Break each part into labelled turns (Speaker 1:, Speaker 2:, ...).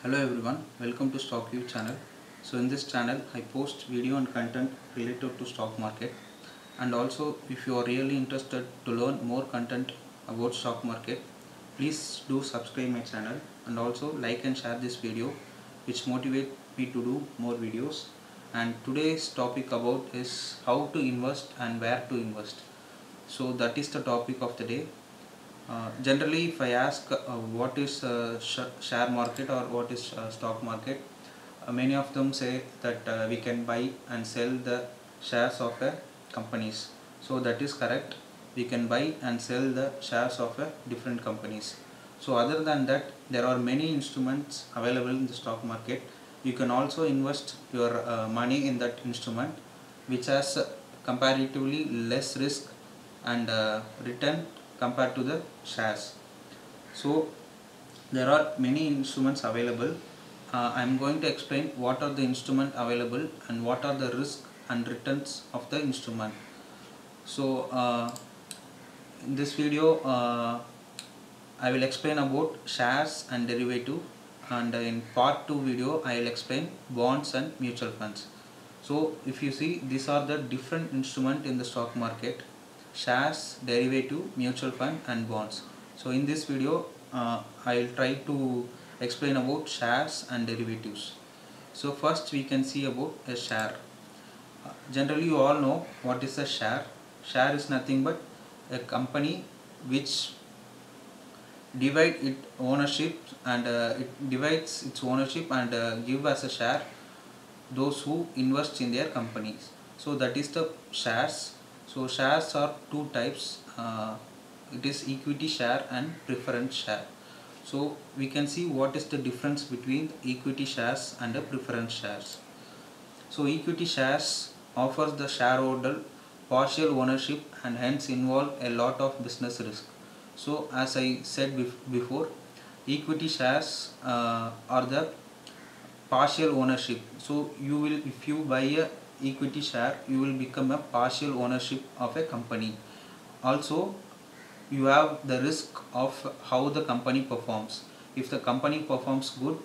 Speaker 1: Hello everyone, welcome to StockView channel. So in this channel I post video and content related to stock market, and also if you are really interested to learn more content about stock market, please do subscribe my channel and also like and share this video, which motivate me to do more videos. And today's topic about is how to invest and where to invest. So that is the topic of the day. Generally, if I ask what is share market or what is stock market, many of them say that we can buy and sell the shares of companies. So that is correct. We can buy and sell the shares of different companies. So other than that, there are many instruments available in the stock market. You can also invest your money in that instrument, which has comparatively less risk and return compared to the shares. So there are many instruments available. I am going to explain what are the instruments available and what are the risks and returns of the instrument. So in this video I will explain about shares and derivative, and in part 2 video I will explain bonds and mutual funds. So if you see, these are the different instruments in the stock market: shares, derivative, mutual fund and bonds. So in this video I will try to explain about shares and derivatives. So first we can see about a share. Generally you all know what is a share. Share is nothing but a company which divide its ownership, and it divides its ownership and give as a share those who invest in their companies. So that is the shares. So shares are two types. It is equity share and preference share. So we can see what is the difference between equity shares and the preference shares. So equity shares offers the shareholder partial ownership and hence involve a lot of business risk. So as I said before, equity shares are the partial ownership. So you will, if you buy a equity share, you will become a partial ownership of a company. Also you have the risk of how the company performs. If the company performs good,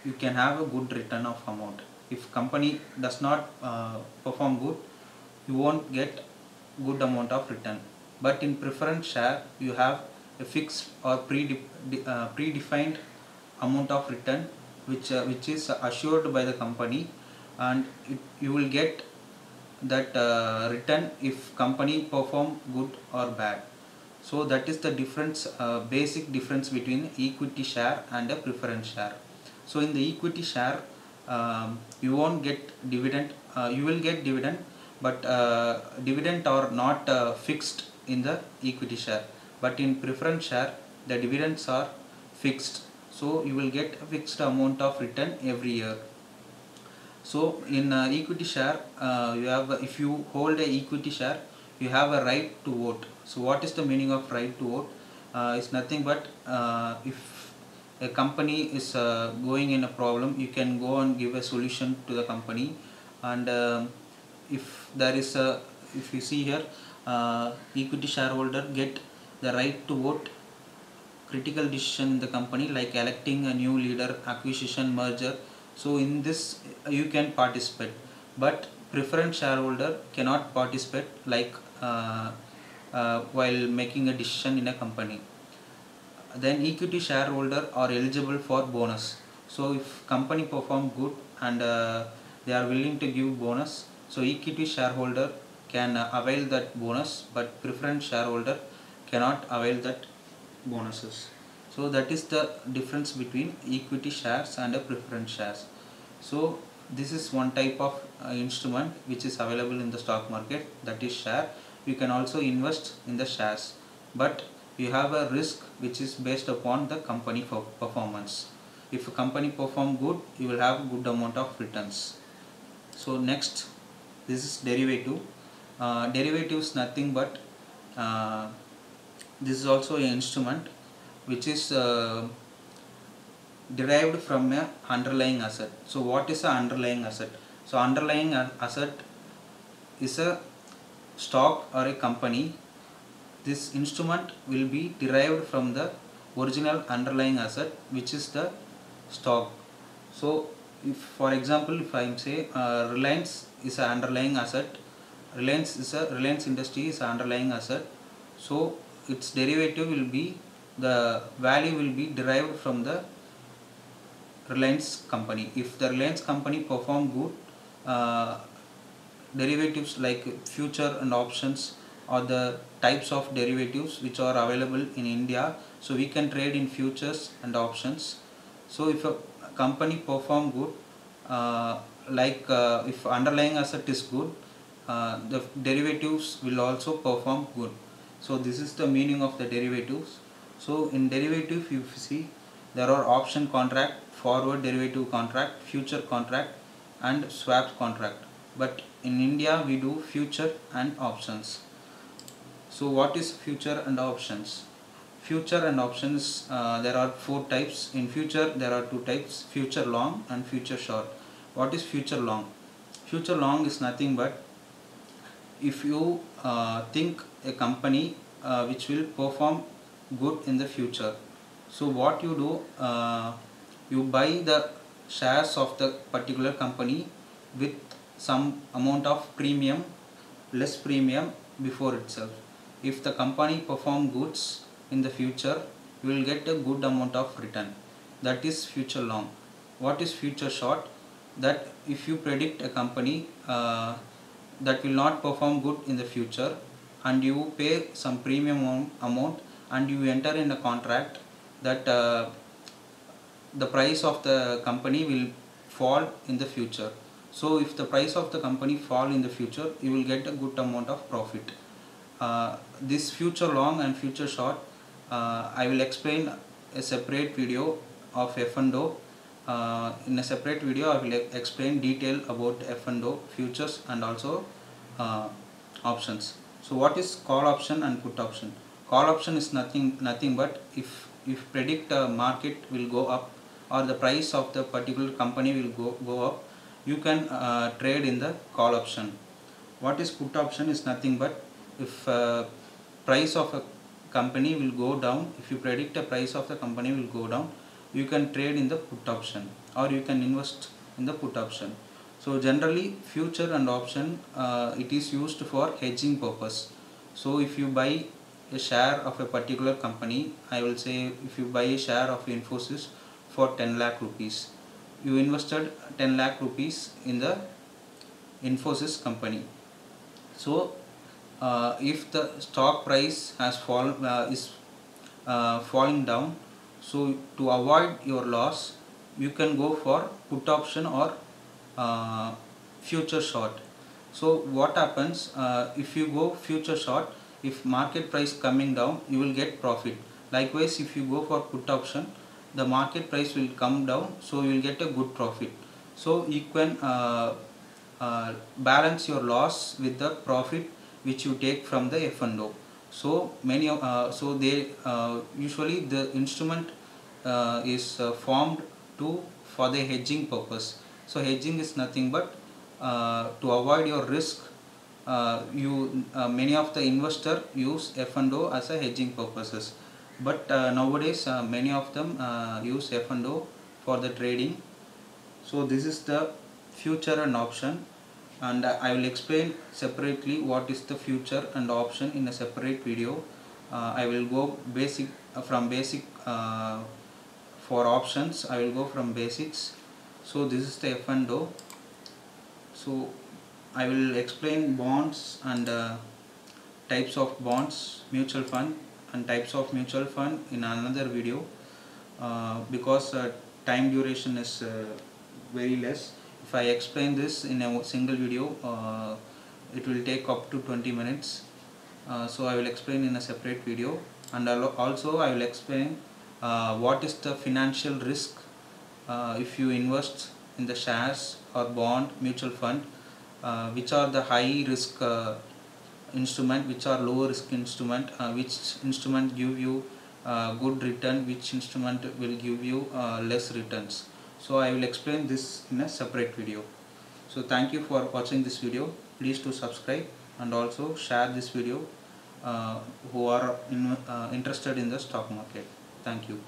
Speaker 1: you can have a good return of amount. If company does not perform good, you won't get good amount of return. But in preference share, you have a fixed or predefined amount of return which is assured by the company, and you will get that return if company perform good or bad. So that is the difference, basic difference between equity share and a preference share. So in the equity share, you won't get dividend. You will get dividend, but dividend are not fixed in the equity share. But in preference share, the dividends are fixed. So you will get a fixed amount of return every year. So in equity share, you have, if you hold a equity share, you have a right to vote. So what is the meaning of right to vote? It's nothing but if a company is going in a problem, you can go and give a solution to the company. And if there is a, if you see here, equity shareholder get the right to vote critical decision in the company, like electing a new leader, acquisition, merger. So in this you can participate, but preference shareholder cannot participate, like while making a decision in a company. Then equity shareholder are eligible for bonus. So if company perform good and they are willing to give bonus, so equity shareholder can avail that bonus, but preference shareholder cannot avail that bonuses. So that is the difference between equity shares and preference shares. So this is one type of instrument which is available in the stock market, that is share. You can also invest in the shares, but you have a risk which is based upon the company performance. If a company perform good, you will have good amount of returns. So next, this is derivative. Derivative is nothing but this is also an instrument which is derived from a underlying asset. So what is an underlying asset? So underlying asset is a stock or a company. This instrument will be derived from the original underlying asset, which is the stock. So if for example if I am say Reliance is an underlying asset, Reliance Industry is an underlying asset, so its derivative will be, the value will be derived from the Reliance company. If the Reliance company perform good, derivatives like future and options are the types of derivatives which are available in India, so we can trade in futures and options. So if a company perform good, if underlying asset is good, the derivatives will also perform good. So this is the meaning of the derivatives. So in derivative, you see there are option contract, forward derivative contract, future contract and swap contract, but in India we do future and options. So what is future and options? Future and options, there are four types. In future there are two types, future long and future short. What is future long? Future long is nothing but, if you think a company which will perform good in the future, so what you do, you buy the shares of the particular company with some amount of premium, less premium before itself. If the company perform goods in the future, you will get a good amount of return. That is future long. What is future short? That if you predict a company that will not perform good in the future, and you pay some premium amount and you enter in a contract that the price of the company will fall in the future. So if the price of the company fall in the future, you will get a good amount of profit. This future long and future short, I will explain a separate video of F&O. In a separate video I will explain detail about F&O, futures and also options. So what is call option and put option? Call option is nothing but, if predict a market will go up or the price of the particular company will go up, you can trade in the call option. What is put option is nothing but, if price of a company will go down, if you predict a price of the company will go down, you can trade in the put option or you can invest in the put option. So generally future and option, it is used for hedging purpose. So if you buy a share of a particular company, I will say if you buy a share of Infosys for 10 lakh rupees, you invested 10 lakh rupees in the Infosys company. So if the stock price has falling down, so to avoid your loss, you can go for put option or future short. So what happens, if you go future short, if market price coming down, you will get profit. Likewise, if you go for put option, the market price will come down, so you will get a good profit. So you can balance your loss with the profit which you take from the F&O. So usually the instrument is formed for the hedging purpose. So hedging is nothing but to avoid your risk. Many of the investor use F&O as a hedging purposes, but nowadays many of them use F&O for the trading. So this is the future and option, and I will explain separately what is the future and option in a separate video. I will go from basic for options. I will go from basics. So this is the F&O. So I will explain bonds and types of bonds, mutual fund and types of mutual fund in another video, because time duration is very less. If I explain this in a single video, it will take up to 20 minutes. So I will explain in a separate video, and also I will explain what is the financial risk if you invest in the shares or bond, mutual fund, which are the high risk instrument, which are low risk instrument, which instrument give you good return, which instrument will give you less returns. So I will explain this in a separate video. So thank you for watching this video. Please do subscribe and also share this video who are interested in the stock market. Thank you.